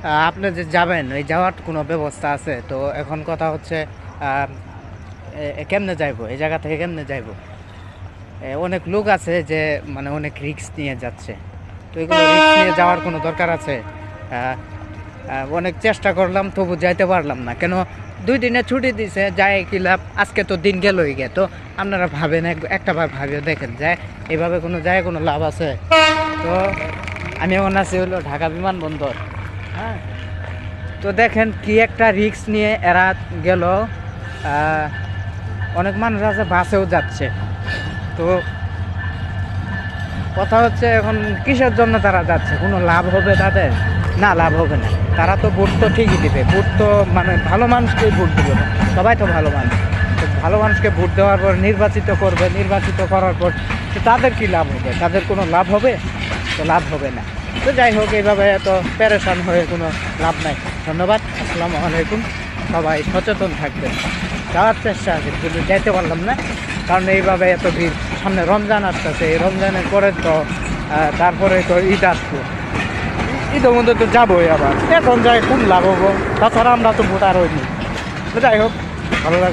আপনি যে যাবেন ওই যাওয়ার কোনো ব্যবস্থা আছে? তো এখন কথা হচ্ছে কেমনে যাইবো এই জায়গা থেকে, কেমনে যাইবো? অনেক লোক আছে যে মানে অনেক রিস্ক নিয়ে যাচ্ছে, তো এগুলো রিস্ক নিয়ে যাওয়ার কোনো দরকার আছে? অনেক চেষ্টা করলাম তবু যাইতে পারলাম না কেন? 2 দিনের ছুটি দিছে, যায় কি লাভ? আজকে তো দিন গেলই গে। তো আপনারা ভাবেন, একটা বার ভাবিও দেখেন, যায় এভাবে কোনো যায় কোনো লাভ আছে? তো আমি এখন আছি হলো ঢাকা বিমানবন্দর। হ্যাঁ, তো দেখেন কি একটা রিস্ক নিয়ে এরা গেল। অনেক মানুষ আছে বাসেও যাচ্ছে। তো কথা হচ্ছে এখন কিসের জন্য তারা যাচ্ছে? কোনো লাভ হবে তাদের? না, লাভ হবে না। তারা তো ভোট তো ঠিকই দিবে, ভোট তো মানে ভালো মানুষকেই ভোট দিবে না, সবাই তো ভালো মানুষ। তো ভালো মানুষকে ভোট দেওয়ার পর নির্বাচিত করবে, নির্বাচিত করার পর তো তাদের কি লাভ হবে? তাদের কোনো লাভ হবে? তো লাভ হবে না। তো যাই হোক, এইভাবে এত প্যারেশান হয়ে কোনো লাভ নাই। ধন্যবাদ, আসসালামু আলাইকুম। সবাই সচেতন থাকবেন। যাওয়ার চেষ্টা আছে কিন্তু যাইতে পারলাম না, কারণ এইভাবে এত ভিড়। সামনে রমজান আসতেছে, এই রমজানের পরে তো তারপরে তো ঈদ আসবে। ঈদের মধ্যে তো যাবোই, আবার এখন যাই কোন লাভ হবো? তাছাড়া আমরা তো ভোটার হইনি। তো যাই হোক, ভালো লাগে।